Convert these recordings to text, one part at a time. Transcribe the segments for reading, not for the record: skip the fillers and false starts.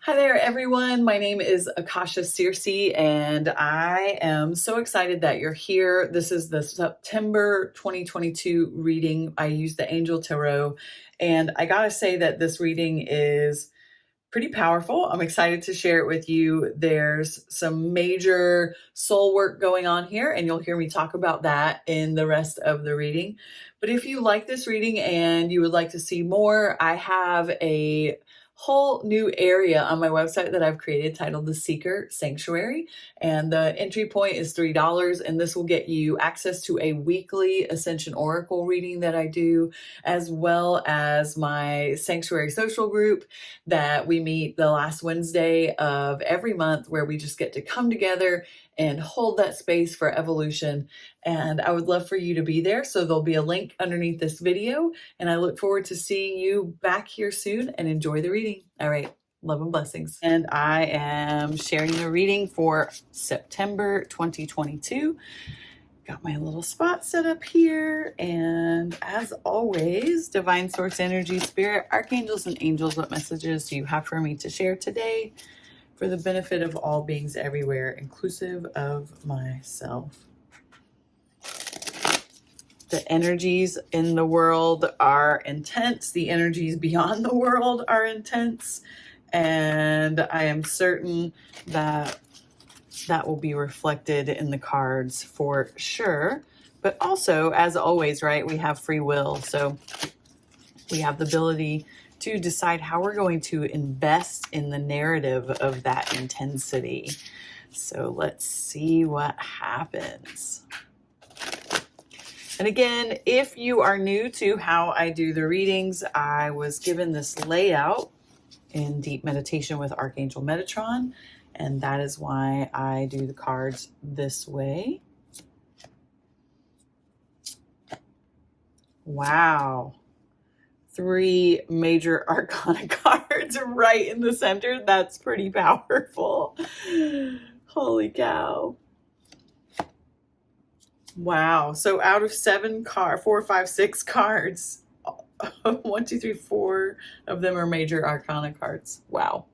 Hi there, everyone. My name is Akasha Searcy, and I am so excited that you're here. This is the September 2022 reading. I use the Angel Tarot, and I gotta say that this reading is pretty powerful. I'm excited to share it with you. There's some major soul work going on here, and you'll hear me talk about that in the rest of the reading. But if you like this reading and you would like to see more, I have a whole new area on my website that I've created titled The Seeker Sanctuary. And the entry point is $3, and this will get you access to a weekly Ascension Oracle reading that I do, as well as my Sanctuary social group that we meet the last Wednesday of every month, where we just get to come together and hold that space for evolution. And I would love for you to be there. So there'll be a link underneath this video, and I look forward to seeing you back here soon, and enjoy the reading. All right. Love and blessings. And I am sharing the reading for September 2022. Got my little spot set up here. And as always, Divine Source Energy, Spirit, Archangels, and Angels, what messages do you have for me to share today for the benefit of all beings everywhere, inclusive of myself? The energies in the world are intense. The energies beyond the world are intense. And I am certain that that will be reflected in the cards for sure. But also, as always, right, we have free will. So we have the ability to decide how we're going to invest in the narrative of that intensity. So let's see what happens. And again, if you are new to how I do the readings, I was given this layout in Deep Meditation with Archangel Metatron, and that is why I do the cards this way. Wow. 3 major arcana cards right in the center. That's pretty powerful. Holy cow. Wow. So out of 4, 5, 6 cards, 1, 2, 3, 4 of them are major arcana cards. Wow.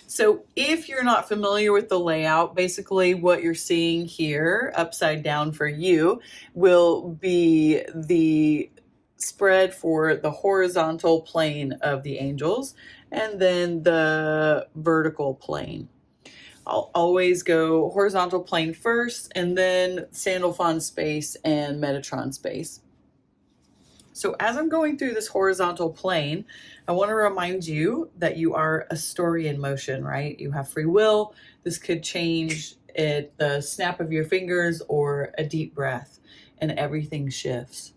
So if you're not familiar with the layout, basically what you're seeing here upside down for you will be the spread for the horizontal plane of the angels, and then the vertical plane. I'll always go horizontal plane first, and then Sandalphon space and Metatron space. So as I'm going through this horizontal plane, I want to remind you that you are a story in motion, right? You have free will. This could change at the snap of your fingers or a deep breath, and everything shifts.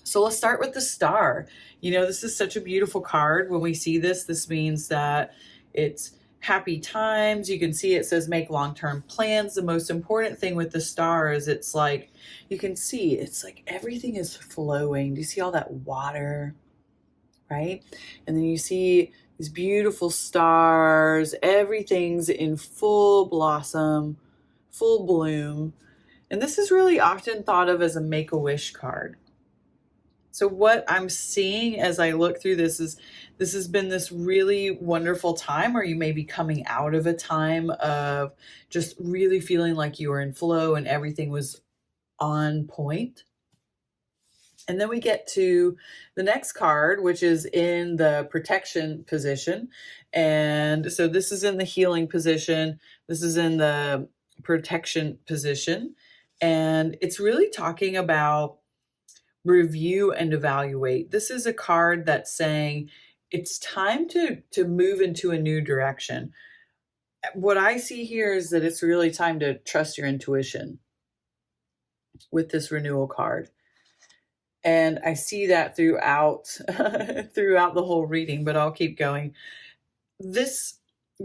So let's start with the star. You know, this is such a beautiful card. When we see this, this means that it's happy times. You can see it says make long-term plans. The most important thing with the star is it's like, you can see it's like everything is flowing. Do you see all that water, right? And then you see these beautiful stars. Everything's in full blossom, full bloom. And this is really often thought of as a make-a-wish card. So what I'm seeing as I look through this is this has been this really wonderful time, where you may be coming out of a time of just really feeling like you were in flow and everything was on point. And then we get to the next card, which is in the protection position. And so this is in the healing position. This is in the protection position. And it's really talking about review and evaluate. This is a card that's saying it's time to move into a new direction. What I see here is that it's really time to trust your intuition with this renewal card. And I see that throughout throughout the whole reading, but I'll keep going. This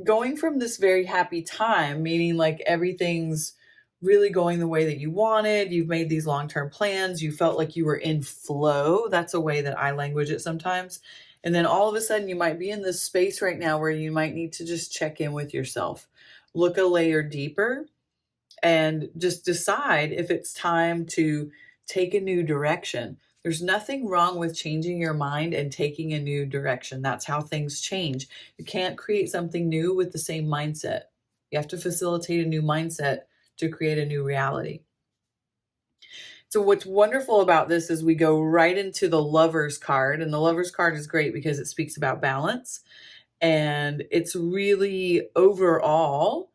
going from this very happy time, meaning like everything's really going the way that you wanted. You've made these long-term plans. You felt like you were in flow. That's a way that I language it sometimes. And then all of a sudden you might be in this space right now where you might need to just check in with yourself, look a layer deeper, and just decide if it's time to take a new direction. There's nothing wrong with changing your mind and taking a new direction. That's how things change. You can't create something new with the same mindset. You have to facilitate a new mindset to create a new reality. So what's wonderful about this is we go right into the Lover's card, and the Lover's card is great because it speaks about balance, and it's really overall,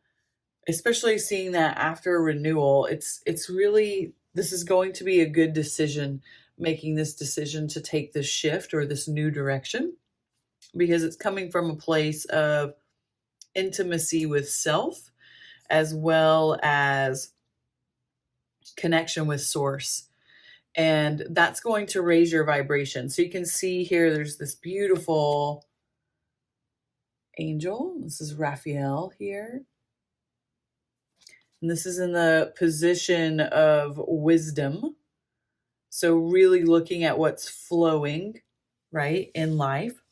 especially seeing that after a renewal, it's really, this is going to be a good decision, making this decision to take this shift or this new direction, because it's coming from a place of intimacy with self as well as connection with source. And that's going to raise your vibration. So you can see here, there's this beautiful angel. This is Raphael here. And this is in the position of wisdom. So really looking at what's flowing, right, in life.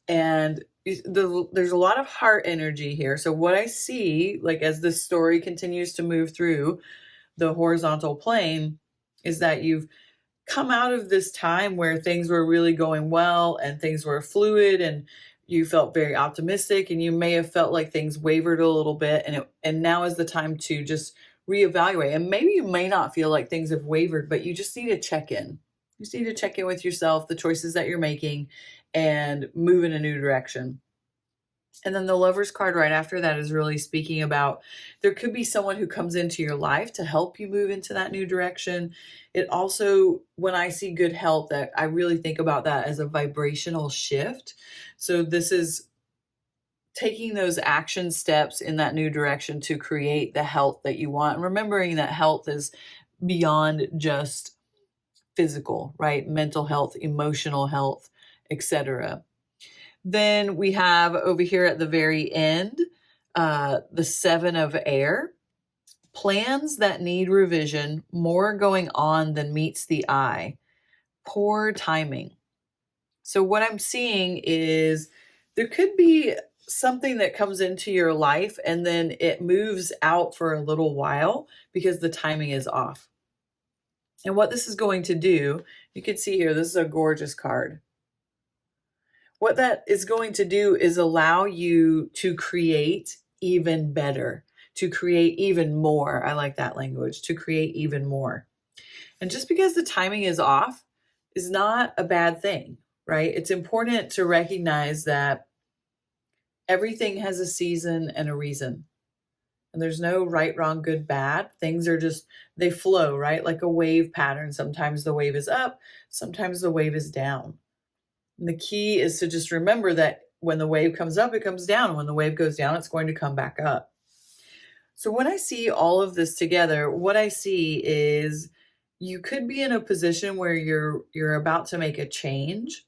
And there's a lot of heart energy here. So what I see, like as this story continues to move through the horizontal plane, is that you've come out of this time where things were really going well and things were fluid and you felt very optimistic, and you may have felt like things wavered a little bit, and now is the time to just reevaluate. And maybe you may not feel like things have wavered, but you just need to check in. You just need to check in with yourself, the choices that you're making, and move in a new direction. And then the Lover's card right after that is really speaking about there could be someone who comes into your life to help you move into that new direction. It also, when I see good health, that I really think about that as a vibrational shift. So this is taking those action steps in that new direction to create the health that you want. And remembering that health is beyond just physical, right? Mental health, emotional health, etc. Then we have over here at the very end, the 7 of air. Plans that need revision, more going on than meets the eye. Poor timing. So what I'm seeing is there could be something that comes into your life and then it moves out for a little while because the timing is off. And what this is going to do, you can see here, this is a gorgeous card. What that is going to do is allow you to create even better, to create even more. I like that language, to create even more. And just because the timing is off is not a bad thing, right? It's important to recognize that everything has a season and a reason. And there's no right, wrong, good, bad. Things are just, they flow, right? Like a wave pattern. Sometimes the wave is up, sometimes the wave is down. And the key is to just remember that when the wave comes up, it comes down. When the wave goes down, it's going to come back up. So when I see all of this together, what I see is you could be in a position where you're about to make a change.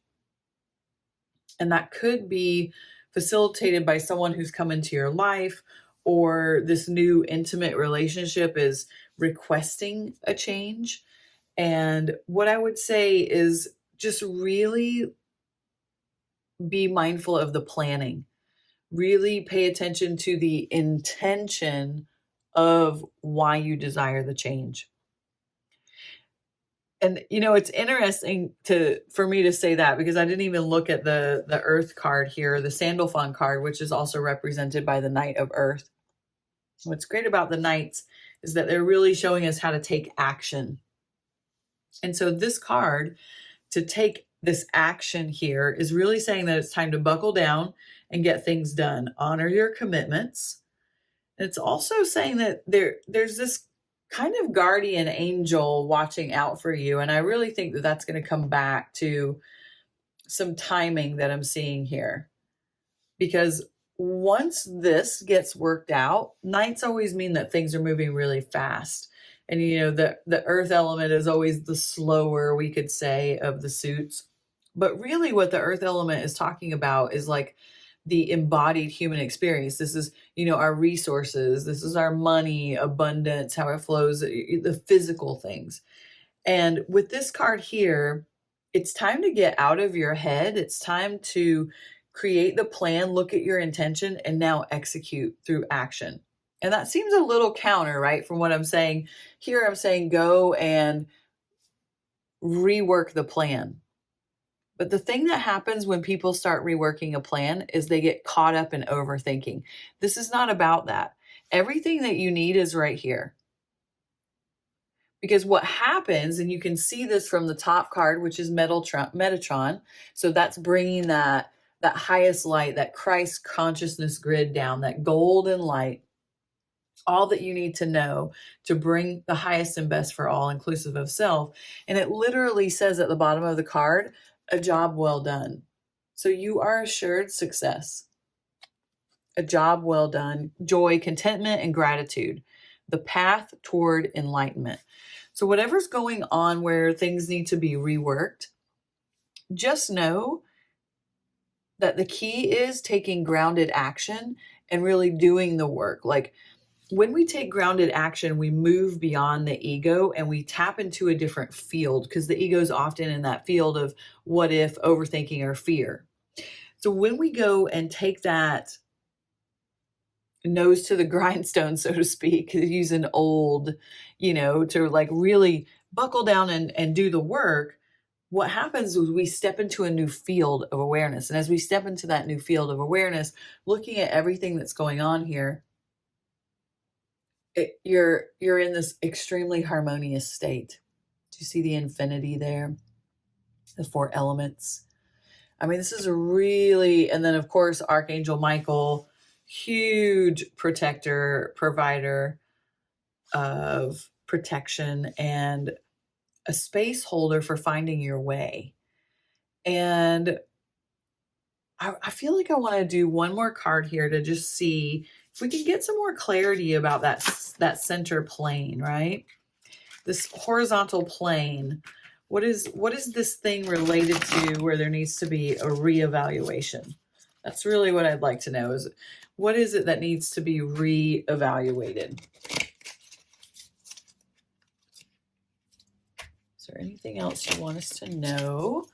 And that could be facilitated by someone who's come into your life, or this new intimate relationship is requesting a change. And what I would say is just really be mindful of the planning. Really pay attention to the intention of why you desire the change. And it's interesting for me to say that, because I didn't even look at the Earth card here, the Sandalphon card, which is also represented by the Knight of Earth. What's great about the Knights is that they're really showing us how to take action. And so this card, to take this action here, is really saying that it's time to buckle down and get things done. Honor your commitments. And it's also saying that there's this kind of guardian angel watching out for you. And I really think that that's going to come back to some timing that I'm seeing here. Because once this gets worked out, nights always mean that things are moving really fast. And the earth element is always the slower, we could say, of the suits. But really what the earth element is talking about is like the embodied human experience. This is, our resources. This is our money, abundance, how it flows, the physical things. And with this card here, it's time to get out of your head. It's time to create the plan, look at your intention, and now execute through action. And that seems a little counter, right? From what I'm saying here, I'm saying go and rework the plan. But the thing that happens when people start reworking a plan is they get caught up in overthinking. This is not about that. Everything that you need is right here. Because what happens, and you can see this from the top card, which is Metatron. So that's bringing that highest light, that Christ consciousness grid down, that golden light, all that you need to know to bring the highest and best for all, inclusive of self. And it literally says at the bottom of the card, a job well done. So you are assured success. A job well done, joy, contentment, and gratitude. The path toward enlightenment. So whatever's going on where things need to be reworked, just know that the key is taking grounded action and really doing the work. Like when we take grounded action, we move beyond the ego and we tap into a different field, because the ego is often in that field of what if, overthinking, or fear. So when we go and take that nose to the grindstone, so to speak, use an old, to like really buckle down and do the work, what happens is we step into a new field of awareness. And as we step into that new field of awareness, looking at everything that's going on here, you're in this extremely harmonious state. Do you see the infinity there? The 4 elements. I mean, this is really, and then of course, Archangel Michael, huge protector, provider of protection, and a space holder for finding your way. And I feel like I want to do one more card here to just see if we can get some more clarity about that center plane, right? This horizontal plane. What is this thing related to where there needs to be a reevaluation? That's really what I'd like to know, is what is it that needs to be reevaluated? Is there anything else you want us to know?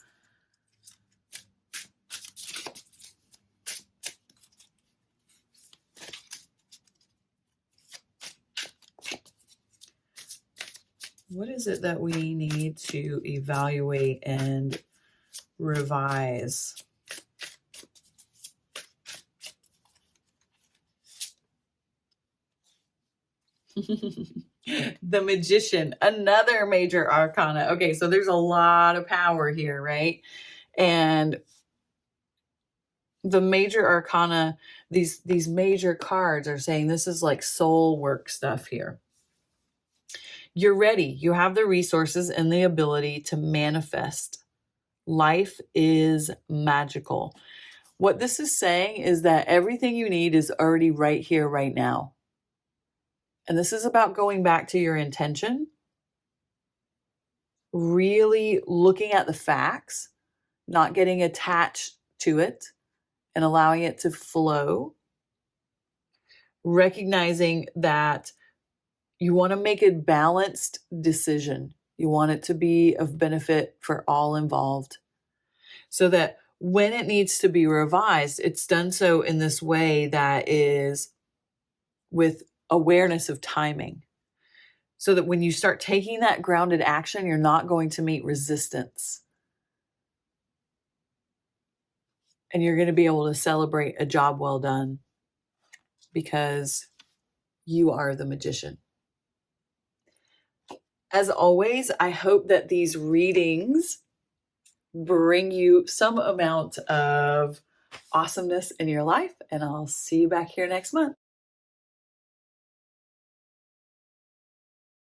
What is it that we need to evaluate and revise? The Magician, another major arcana. Okay, so there's a lot of power here, right? And the major arcana, these major cards are saying this is like soul work stuff here. You're ready. You have the resources and the ability to manifest. Life is magical. What this is saying is that everything you need is already right here, right now. And this is about going back to your intention, really looking at the facts, not getting attached to it, and allowing it to flow. Recognizing that you want to make a balanced decision. You want it to be of benefit for all involved, so that when it needs to be revised, it's done so in this way that is with awareness of timing. So that when you start taking that grounded action, you're not going to meet resistance. And you're going to be able to celebrate a job well done, because you are the magician. As always, I hope that these readings bring you some amount of awesomeness in your life, and I'll see you back here next month.